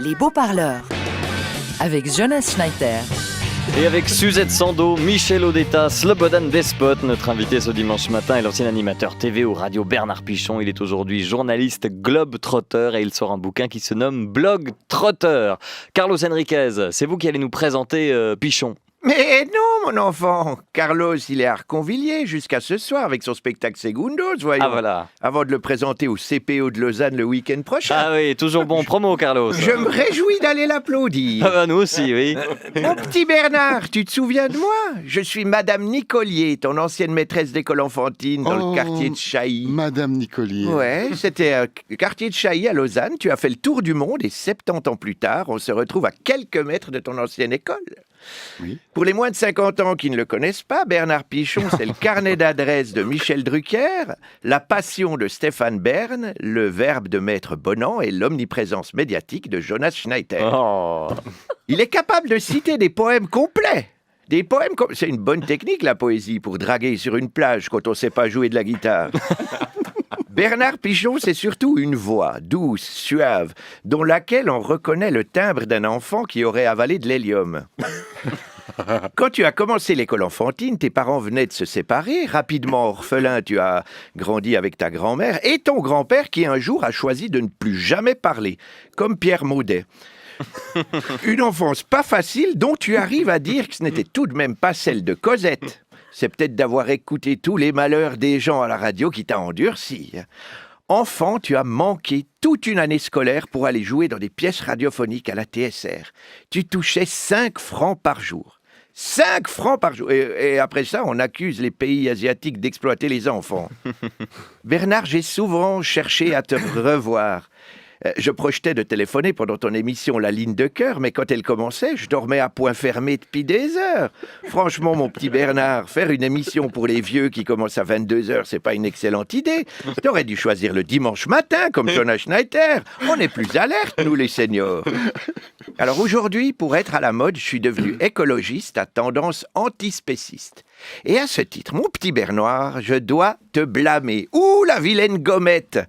Les beaux parleurs, avec Jonas Schneider. Et avec Suzette Sando, Michel Odetta, Slobodan Despot, notre invité ce dimanche matin est l'ancien animateur TV ou radio Bernard Pichon. Il est aujourd'hui journaliste globe-trotter et il sort un bouquin qui se nomme Blog Trotter. Carlos Enriquez, c'est vous qui allez nous présenter Pichon. Mais non, mon enfant. Carlos, il est à Arconvilliers jusqu'à ce soir avec son spectacle Segundos, voyons. Ah voilà. Avant de le présenter au CPO de Lausanne le week-end prochain. Ah oui, toujours bon promo, Carlos. Je me réjouis d'aller l'applaudir. Ah bah nous aussi, oui. Mon petit Bernard, tu te souviens de moi? Je suis Madame Nicolier, ton ancienne maîtresse d'école enfantine dans le quartier de Chailly. Madame Nicolier. Ouais, c'était quartier de Chailly à Lausanne. Tu as fait le tour du monde et 70 ans plus tard, on se retrouve à quelques mètres de ton ancienne école. Oui. Pour les moins de 50 ans qui ne le connaissent pas, Bernard Pichon, c'est le carnet d'adresses de Michel Drucker, la passion de Stéphane Bern, le verbe de Maître Bonan et l'omniprésence médiatique de Jonas Schneider. Oh. Il est capable de citer des poèmes complets. C'est une bonne technique, la poésie, pour draguer sur une plage quand on ne sait pas jouer de la guitare. Bernard Pichon, c'est surtout une voix douce, suave, dont laquelle on reconnaît le timbre d'un enfant qui aurait avalé de l'hélium. Quand tu as commencé l'école enfantine, tes parents venaient de se séparer. Rapidement orphelin, tu as grandi avec ta grand-mère et ton grand-père qui un jour a choisi de ne plus jamais parler, comme Pierre Maudet. Une enfance pas facile dont tu arrives à dire que ce n'était tout de même pas celle de Cosette. C'est peut-être d'avoir écouté tous les malheurs des gens à la radio qui t'a endurci. Enfant, tu as manqué toute une année scolaire pour aller jouer dans des pièces radiophoniques à la TSR. Tu touchais 5 francs par jour. 5 francs par jour. Et après ça, on accuse les pays asiatiques d'exploiter les enfants. Bernard, j'ai souvent cherché à te revoir. Je projetais de téléphoner pendant ton émission La Ligne de Cœur, mais quand elle commençait, je dormais à point fermé depuis des heures. Franchement, mon petit Bernard, faire une émission pour les vieux qui commence à 22h, c'est pas une excellente idée. T'aurais dû choisir le dimanche matin, comme Jonas Schneider. On est plus alertes, nous les seniors. Alors aujourd'hui, pour être à la mode, je suis devenu écologiste à tendance antispéciste. Et à ce titre, mon petit Bernard, je dois te blâmer. Ouh, la vilaine gommette!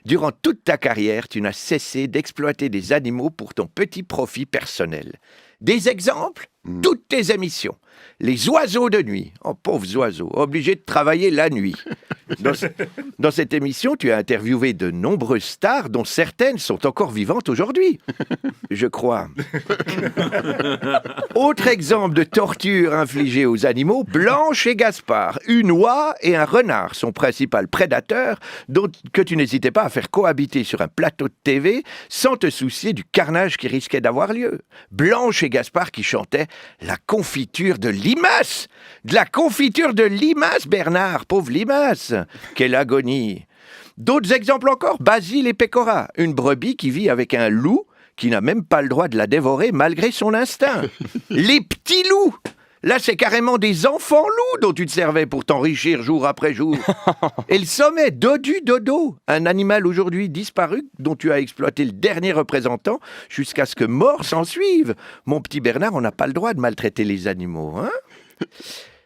Durant toute ta carrière, tu n'as cessé d'exploiter des animaux pour ton petit profit personnel. Des exemples? Toutes tes émissions. Les oiseaux de nuit. Oh, pauvres oiseaux, obligés de travailler la nuit. Dans cette émission, tu as interviewé de nombreuses stars dont certaines sont encore vivantes aujourd'hui. Je crois. Autre exemple de torture infligée aux animaux, Blanche et Gaspard. Une oie et un renard, son principal prédateur, que tu n'hésitais pas à faire cohabiter sur un plateau de TV sans te soucier du carnage qui risquait d'avoir lieu. Blanche et Gaspard qui chantaient la confiture de limace. De la confiture de limace, Bernard, pauvre limace. Quelle agonie. D'autres exemples encore, Basile et Pécora, une brebis qui vit avec un loup qui n'a même pas le droit de la dévorer malgré son instinct. Les petits loups. Là, c'est carrément des enfants loups dont tu te servais pour t'enrichir jour après jour. Et le sommet, Dodu Dodo, un animal aujourd'hui disparu dont tu as exploité le dernier représentant jusqu'à ce que mort s'en suive. Mon petit Bernard, on n'a pas le droit de maltraiter les animaux, hein?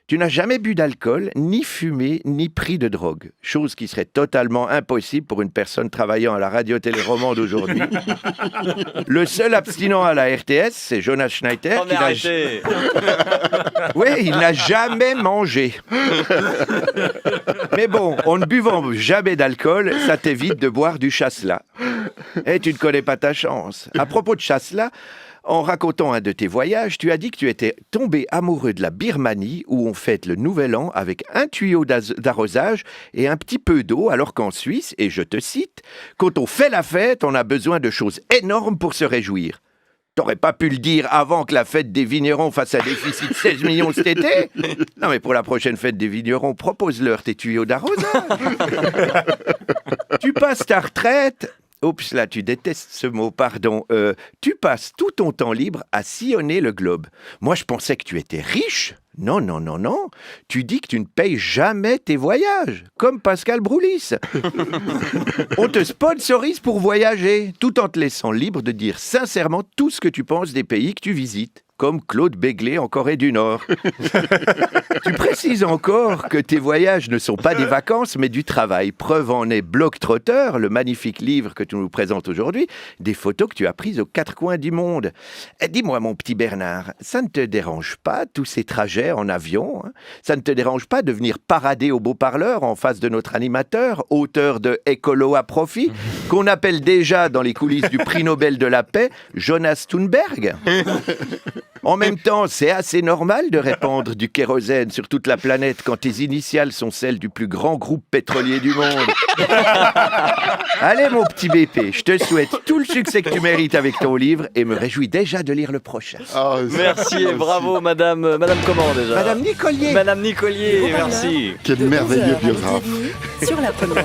Tu n'as jamais bu d'alcool, ni fumé, ni pris de drogue. Chose qui serait totalement impossible pour une personne travaillant à la radio-télé-romande aujourd'hui. Le seul abstinent à la RTS, c'est Jonas Schneider. Oui, il n'a jamais mangé. Mais bon, en ne buvant jamais d'alcool, ça t'évite de boire du chasselas. Et tu ne connais pas ta chance. À propos de chasselas, en racontant un de tes voyages, tu as dit que tu étais tombé amoureux de la Birmanie où on fête le Nouvel An avec un tuyau d'arrosage et un petit peu d'eau, alors qu'en Suisse, et je te cite, « Quand on fait la fête, on a besoin de choses énormes pour se réjouir. » T'aurais pas pu le dire avant que la fête des vignerons fasse un déficit de 16 millions cet été? Non mais pour la prochaine fête des vignerons, propose-leur tes tuyaux d'arrosage. Tu passes ta retraite... Oups, là, tu détestes ce mot, pardon. Tu passes tout ton temps libre à sillonner le globe. Moi, je pensais que tu étais riche. Non, non, non, non. Tu dis que tu ne payes jamais tes voyages, comme Pascal Broulis. On te sponsorise pour voyager, tout en te laissant libre de dire sincèrement tout ce que tu penses des pays que tu visites. comme Claude Béglé en Corée du Nord. Tu précises encore que tes voyages ne sont pas des vacances, mais du travail. Preuve en est Globetrotter, le magnifique livre que tu nous présentes aujourd'hui, des photos que tu as prises aux quatre coins du monde. Dis-moi, mon petit Bernard, ça ne te dérange pas, tous ces trajets en avion, hein? Ça ne te dérange pas de venir parader au beau-parleur en face de notre animateur, auteur de Écolo à profit, qu'on appelle déjà dans les coulisses du prix Nobel de la paix, Jonas Thunberg? En même temps, c'est assez normal de répandre du kérosène sur toute la planète quand tes initiales sont celles du plus grand groupe pétrolier du monde. Allez, mon petit BP, je te souhaite tout le succès que tu mérites avec ton livre et me réjouis déjà de lire le prochain. Ah, ça, Merci et bravo, madame comment déjà Madame Nicolier. Madame Nicolier, merci. quel merveilleux à midi et biographe. demi sur la première.